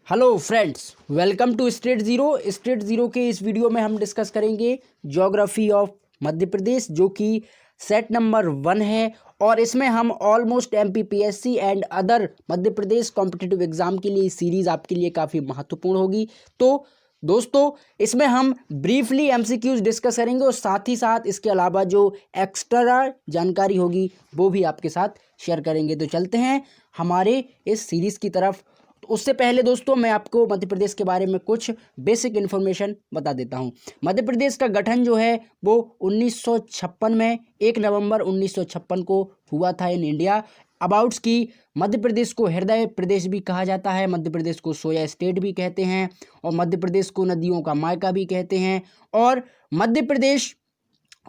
Hello friends, welcome to state zero के इस video में हम डिस्कस करेंगे ज्योग्राफी ऑफ मध्य प्रदेश, जो कि सेट नंबर 1 है। और इसमें हम almost MPPSC and other Madhya Pradesh competitive exam के लिए सीरीज़ आपके लिए काफ़ी महत्वपूर्ण होगी। तो दोस्तों, इसमें हम ब्रीफली एमसीक्यूज डिस्कस करेंगे और साथ ही साथ इसके अलावा जो एक्स्ट्रा जानकारी होगी वो भी आपके साथ शेयर करेंगे। तो चलते हैं हमारे इस सीरीज़ की तरफ। तो उससे पहले दोस्तों, मैं आपको मध्य प्रदेश के बारे में कुछ बेसिक इन्फॉर्मेशन बता देता हूं। मध्य प्रदेश का गठन जो है वो 1956 में 1 नवंबर 1956 को हुआ था इन इंडिया। अबाउट्स की मध्य प्रदेश को हृदय प्रदेश भी कहा जाता है, मध्य प्रदेश को सोया स्टेट भी कहते हैं, और मध्य प्रदेश को नदियों का मायका भी कहते हैं। और मध्य प्रदेश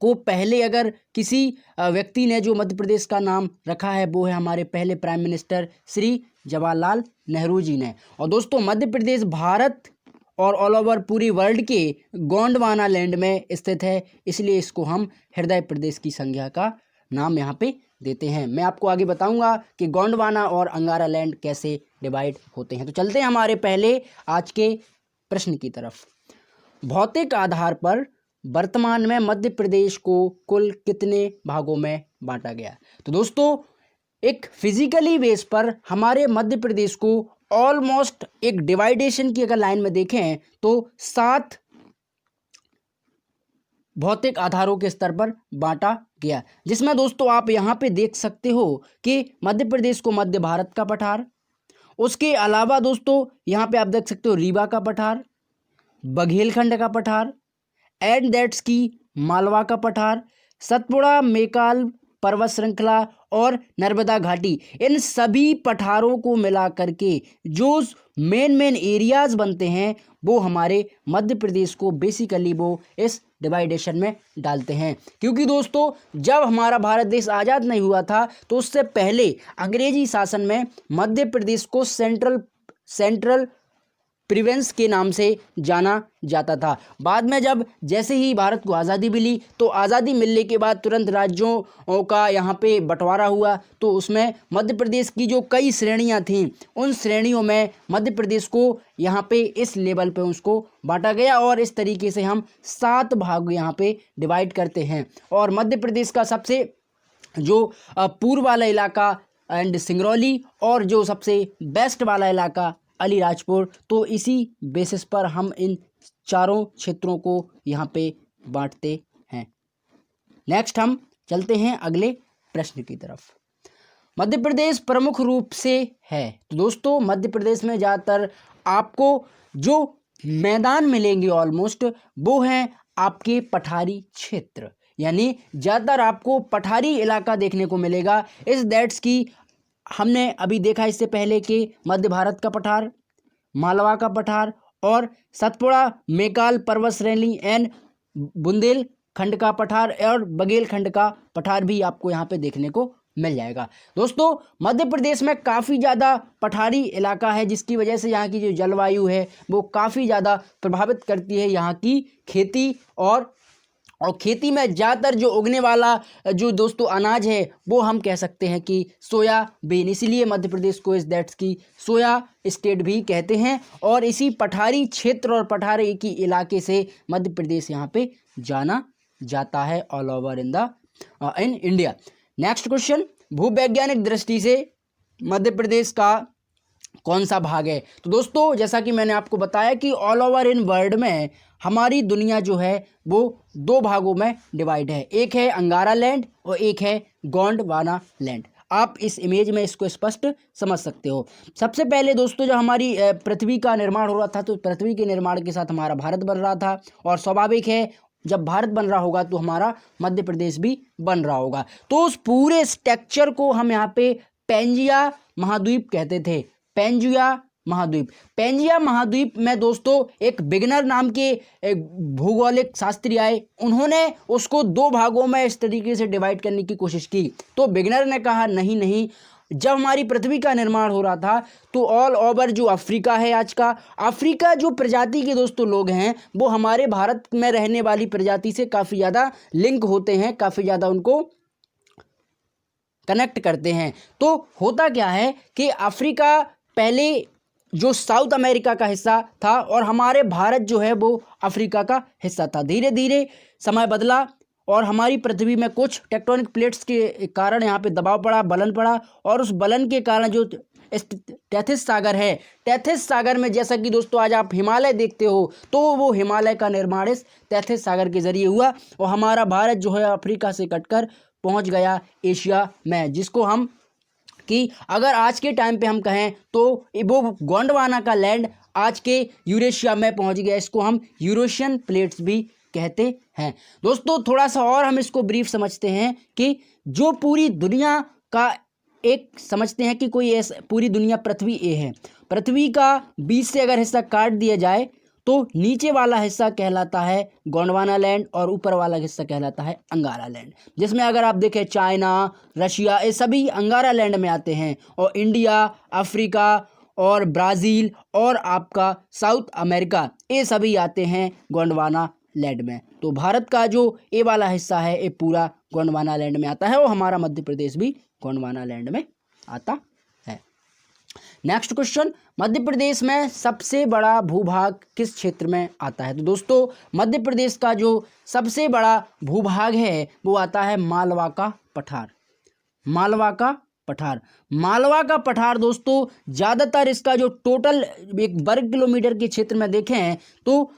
को पहले अगर किसी व्यक्ति ने जो मध्य प्रदेश का नाम रखा है वो है हमारे पहले प्राइम मिनिस्टर श्री जवाहरलाल नेहरू जी ने। और दोस्तों, मध्य प्रदेश भारत और ऑल ओवर पूरी वर्ल्ड के गोंडवाना लैंड में स्थित है, इसलिए इसको हम हृदय प्रदेश की संज्ञा का नाम यहाँ पे देते हैं। मैं आपको आगे बताऊंगा कि गोंडवाना और अंगारा लैंड कैसे डिवाइड होते हैं। तो चलते हैं हमारे पहले आज के प्रश्न की तरफ। भौतिक आधार पर वर्तमान में मध्य प्रदेश को कुल कितने भागों में बांटा गया? तो दोस्तों, एक फिजिकली बेस पर हमारे मध्य प्रदेश को ऑलमोस्ट एक डिवाइडेशन की अगर लाइन में देखें तो 7 भौतिक आधारों के स्तर पर बांटा गया, जिसमें दोस्तों आप यहां पे देख सकते हो कि मध्य प्रदेश को मध्य भारत का पठार, उसके अलावा दोस्तों यहां पे आप देख सकते हो रीवा का पठार, बघेलखंड का पठार, एंड दैट्स की मालवा का पठार, सतपुड़ा मेकाल पर्वत श्रृंखला और नर्मदा घाटी। इन सभी पठारों को मिला करके जो मेन एरियाज बनते हैं वो हमारे मध्य प्रदेश को बेसिकली वो इस डिवाइडेशन में डालते हैं। क्योंकि दोस्तों, जब हमारा भारत देश आज़ाद नहीं हुआ था तो उससे पहले अंग्रेजी शासन में मध्य प्रदेश को सेंट्रल प्रोविंस के नाम से जाना जाता था। बाद में जब जैसे ही भारत को आज़ादी मिली तो आज़ादी मिलने के बाद तुरंत राज्यों का यहाँ पे बंटवारा हुआ, तो उसमें मध्य प्रदेश की जो कई श्रेणियाँ थीं उन श्रेणियों में मध्य प्रदेश को यहाँ पे इस लेवल पे उसको बांटा गया, और इस तरीके से हम 7 भाग यहाँ पे डिवाइड करते हैं। और मध्य प्रदेश का सबसे जो पूर्व वाला इलाका एंड सिंगरौली, और जो सबसे बेस्ट वाला इलाका अलीराजपुर, तो इसी बेसिस पर हम इन चारों क्षेत्रों को यहाँ पे बांटते हैं। नेक्स्ट हम चलते हैं अगले प्रश्न की तरफ। मध्य प्रदेश प्रमुख रूप से है, तो दोस्तों मध्य प्रदेश में ज़्यादातर आपको जो मैदान मिलेंगे ऑलमोस्ट वो हैं आपके पठारी क्षेत्र, यानी ज़्यादातर आपको पठारी इलाका देखने को मिलेगा। इस दैट्स की हमने अभी देखा इससे पहले कि मध्य भारत का पठार, मालवा का पठार और सतपुड़ा मेकाल पर्वत श्रेणी एंड बुंदेलखंड का पठार और बघेलखंड का पठार भी आपको यहाँ पे देखने को मिल जाएगा। दोस्तों, मध्य प्रदेश में काफ़ी ज़्यादा पठारी इलाका है, जिसकी वजह से यहाँ की जो जलवायु है वो काफ़ी ज़्यादा प्रभावित करती है यहाँ की खेती। और खेती में ज़्यादातर जो उगने वाला जो दोस्तों अनाज है वो हम कह सकते हैं कि सोयाबीन, इसीलिए मध्य प्रदेश को इस दैट्स की सोया स्टेट भी कहते हैं। और इसी पठारी क्षेत्र और पठारी की इलाके से मध्य प्रदेश यहाँ पे जाना जाता है all over in India. Next question, भूवैज्ञानिक दृष्टि से मध्य प्रदेश का कौन सा भाग है? तो दोस्तों, जैसा कि मैंने आपको बताया कि ऑल ओवर इन वर्ल्ड में हमारी दुनिया जो है वो 2 भागों में डिवाइड है, एक है अंगारा लैंड और एक है गोंडवाना लैंड। आप इस इमेज में इसको स्पष्ट समझ सकते हो। सबसे पहले दोस्तों, जब हमारी पृथ्वी का निर्माण हो रहा था तो पृथ्वी के निर्माण के साथ हमारा भारत बन रहा था, और स्वाभाविक है जब भारत बन रहा होगा तो हमारा मध्य प्रदेश भी बन रहा होगा। तो उस पूरे स्ट्रक्चर को हम यहाँ पे पेंजिया महाद्वीप कहते थे। पेंजिया महाद्वीप में दोस्तों एक बिगनर नाम के एक भूगोलिक शास्त्री आए, उन्होंने उसको 2 भागों में इस तरीके से डिवाइड करने की कोशिश की। तो बिगनर ने कहा नहीं, जब हमारी पृथ्वी का निर्माण हो रहा था तो ऑल ओवर जो अफ्रीका है, आज का अफ्रीका जो प्रजाति के दोस्तों लोग हैं वो हमारे भारत में रहने वाली प्रजाति से काफ़ी ज़्यादा लिंक होते हैं, काफ़ी ज़्यादा उनको कनेक्ट करते हैं। तो होता क्या है कि अफ्रीका पहले जो साउथ अमेरिका का हिस्सा था और हमारे भारत जो है वो अफ्रीका का हिस्सा था। धीरे धीरे समय बदला और हमारी पृथ्वी में कुछ टेक्टोनिक प्लेट्स के कारण यहाँ पे दबाव पड़ा, बलन पड़ा, और उस बलन के कारण जो टेथिस सागर है, टेथिस सागर में जैसा कि दोस्तों आज आप हिमालय देखते हो, तो वो हिमालय का निर्माण इस टेथिस सागर के जरिए हुआ और हमारा भारत जो है अफ्रीका से कटकर पहुंच गया एशिया में, जिसको हम कि अगर आज के टाइम पे हम कहें तो वो गोंडवाना का लैंड आज के यूरेशिया में पहुंच गया। इसको हम यूरेशियन प्लेट्स भी कहते हैं। दोस्तों थोड़ा सा और हम इसको ब्रीफ समझते हैं कि जो पूरी दुनिया का एक समझते हैं कि कोई ऐसा पूरी दुनिया पृथ्वी ए है, पृथ्वी का बीच से अगर हिस्सा काट दिया जाए तो नीचे वाला हिस्सा कहलाता है गोंडवाना लैंड और ऊपर वाला हिस्सा कहलाता है अंगारा लैंड, जिसमें अगर आप देखें चाइना, रशिया, ये सभी अंगारा लैंड में आते हैं और इंडिया, अफ्रीका और ब्राज़ील और आपका साउथ अमेरिका, ये सभी आते हैं गोंडवाना लैंड में। तो भारत का जो ये वाला हिस्सा है ये पूरा गोंडवाना लैंड में आता है और हमारा मध्य प्रदेश भी गोंडवाना लैंड में आता है। नेक्स्ट क्वेश्चन, मध्य प्रदेश में सबसे बड़ा भूभाग किस क्षेत्र में आता है? तो दोस्तों मध्य प्रदेश का जो सबसे बड़ा भूभाग है वो आता है मालवा का पठार। मालवा का पठार, मालवा का पठार दोस्तों ज़्यादातर इसका जो टोटल एक वर्ग किलोमीटर के क्षेत्र में देखें तो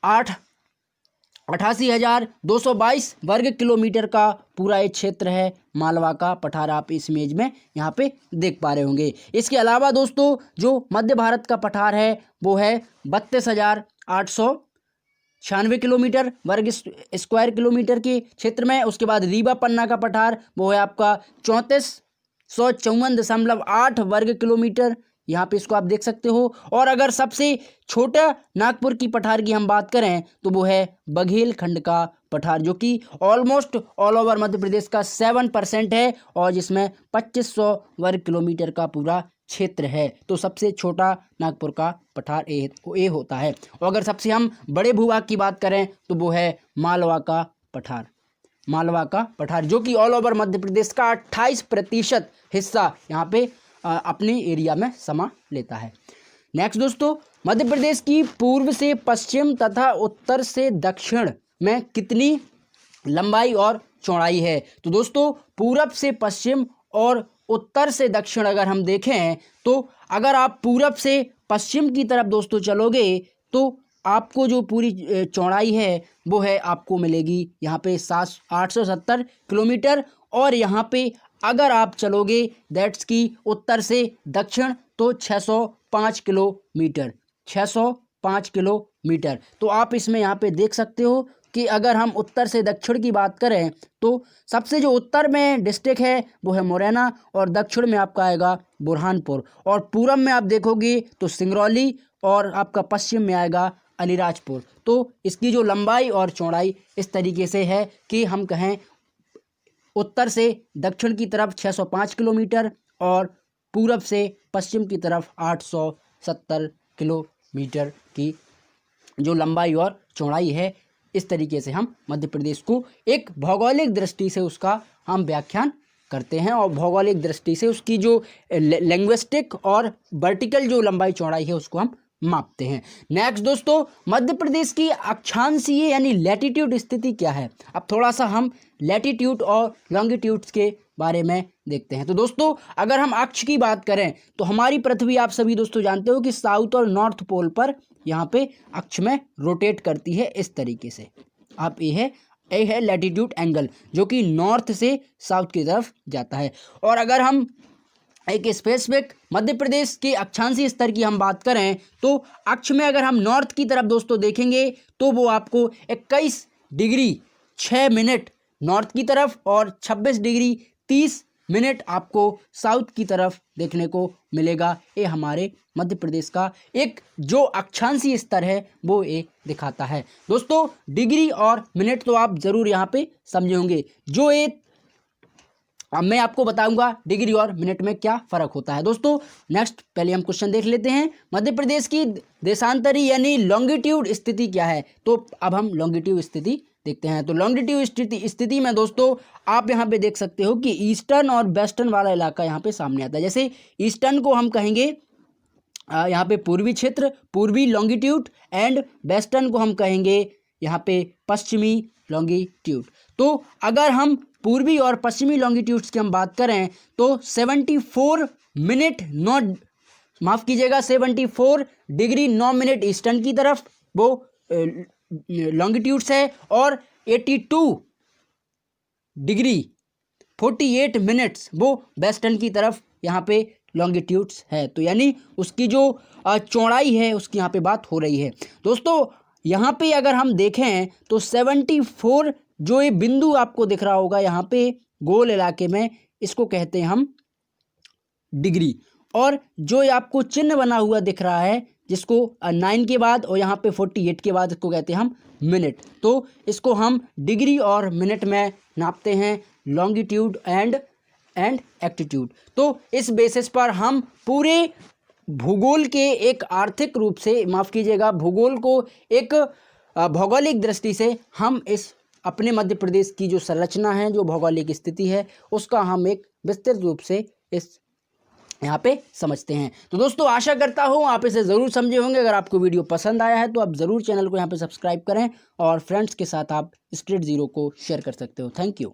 88,222 वर्ग किलोमीटर का पूरा एक क्षेत्र है मालवा का पठार। आप इस इमेज में यहाँ पे देख पा रहे होंगे। इसके अलावा दोस्तों जो मध्य भारत का पठार है वो है 32,896 किलोमीटर वर्ग स्क्वायर किलोमीटर के क्षेत्र में। उसके बाद रीवा पन्ना का पठार वो है आपका 3454.8 वर्ग किलोमीटर, यहाँ पे इसको आप देख सकते हो। और अगर सबसे छोटा नागपुर की पठार की हम बात करें तो वो है बघेलखंड का पठार, जो कि almost all over Madhya Pradesh का 7% है और जिसमें 2500 वर्ग किलोमीटर का पूरा क्षेत्र है। तो सबसे छोटा नागपुर का पठार ए होता है। और अगर सबसे हम बड़े भूभाग की बात करें तो वो है मालवा का पठार। मालवा का पठार जो कि ऑल ओवर मध्य प्रदेश का 28% हिस्सा यहाँ पे अपने एरिया में समा लेता है। नेक्स्ट दोस्तों, मध्य प्रदेश की पूर्व से पश्चिम तथा उत्तर से दक्षिण में कितनी लंबाई और चौड़ाई है? तो दोस्तों पूरब से पश्चिम और उत्तर से दक्षिण अगर हम देखें तो अगर आप पूरब से पश्चिम की तरफ दोस्तों चलोगे तो आपको जो पूरी चौड़ाई है वो है आपको मिलेगी यहाँ पे 870 किलोमीटर। और यहाँ पे अगर आप चलोगे दैट्स की उत्तर से दक्षिण तो 605 किलोमीटर, 605 किलोमीटर। तो आप इसमें यहाँ पे देख सकते हो कि अगर हम उत्तर से दक्षिण की बात करें तो सबसे जो उत्तर में डिस्ट्रिक्ट है वो है मुरैना और दक्षिण में आपका आएगा बुरहानपुर और पूरब में आप देखोगे तो सिंगरौली और आपका पश्चिम में आएगा अलीराजपुर। तो इसकी जो लंबाई और चौड़ाई इस तरीके से है कि हम कहें उत्तर से दक्षिण की तरफ 605 किलोमीटर और पूरब से पश्चिम की तरफ 870 किलोमीटर की जो लंबाई और चौड़ाई है। इस तरीके से हम मध्य प्रदेश को एक भौगोलिक दृष्टि से उसका हम व्याख्यान करते हैं और भौगोलिक दृष्टि से उसकी जो लिंग्विस्टिक और वर्टिकल जो लंबाई चौड़ाई है उसको हम मापते हैं। नेक्स्ट दोस्तों, मध्य प्रदेश की अक्षांशीय यानी लैटिट्यूड स्थिति क्या है? अब थोड़ा सा हम लैटिट्यूड और लॉन्गिट्यूड्स के बारे में देखते हैं। तो दोस्तों अगर हम अक्ष की बात करें तो हमारी पृथ्वी आप सभी दोस्तों जानते हो कि साउथ और नॉर्थ पोल पर यहाँ पे अक्ष में रोटेट करती है इस तरीके से। आप ये है लैटिट्यूड एंगल जो कि नॉर्थ से साउथ की तरफ जाता है। और अगर हम एक स्पेसिफिक मध्य प्रदेश के अक्षांशीय स्तर की हम बात करें तो अक्ष में अगर हम नॉर्थ की तरफ दोस्तों देखेंगे तो वो आपको 21 डिग्री 6 मिनट नॉर्थ की तरफ और 26 डिग्री 30 मिनट आपको साउथ की तरफ देखने को मिलेगा। ये हमारे मध्य प्रदेश का एक जो अक्षांशीय स्तर है वो ये दिखाता है। दोस्तों डिग्री और मिनट तो आप ज़रूर यहाँ पे समझे होंगे। जो ये अब मैं आपको बताऊंगा डिग्री और मिनट में क्या फ़र्क होता है। दोस्तों नेक्स्ट पहले हम क्वेश्चन देख लेते हैं। मध्य प्रदेश की देशांतरी यानी लॉन्गिट्यूड स्थिति क्या है? तो अब हम लॉन्गिट्यूड स्थिति देखते हैं। तो लॉन्गिट्यूड स्थिति में दोस्तों आप यहाँ पे देख सकते हो कि ईस्टर्न और वेस्टर्न वाला इलाका यहाँ पे सामने आता है। जैसे ईस्टर्न को हम कहेंगे यहाँ पे पूर्वी क्षेत्र, पूर्वी लॉन्गिट्यूड, एंड वेस्टर्न को हम कहेंगे यहाँ पे पश्चिमी लॉन्गिट्यूड। तो अगर हम पूर्वी और पश्चिमी लॉन्गिट्यूड्स की हम बात करें तो 74 मिनट 9 माफ़ कीजिएगा 74 डिग्री 9 मिनट ईस्टर्न की तरफ वो लॉन्गिट्यूड्स है, और 82 डिग्री 48 मिनट्स वो वेस्टर्न की तरफ यहाँ पे लॉन्गिट्यूड्स है। तो यानी उसकी जो चौड़ाई है उसकी यहाँ पे बात हो रही है। दोस्तों यहाँ पे अगर हम देखें तो 74 जो ये बिंदु आपको दिख रहा होगा यहाँ पे गोल इलाके में, इसको कहते हैं हम डिग्री, और जो ये आपको चिन्ह बना हुआ दिख रहा है जिसको 9 के बाद और यहाँ पे 48 के बाद इसको कहते हैं हम मिनट। तो इसको हम डिग्री और मिनट में नापते हैं, लॉन्गिट्यूड एंड एल्टीट्यूड। तो इस बेसिस पर हम पूरे भूगोल के एक आर्थिक रूप से, माफ़ कीजिएगा, भूगोल को एक भौगोलिक दृष्टि से हम इस अपने मध्य प्रदेश की जो संरचना है, जो भौगोलिक स्थिति है, उसका हम एक विस्तृत रूप से इस यहाँ पे समझते हैं। तो दोस्तों आशा करता हूँ आप इसे ज़रूर समझे होंगे। अगर आपको वीडियो पसंद आया है तो आप ज़रूर चैनल को यहाँ पे सब्सक्राइब करें और फ्रेंड्स के साथ आप स्ट्रीट ज़ीरो को शेयर कर सकते हो। Thank you.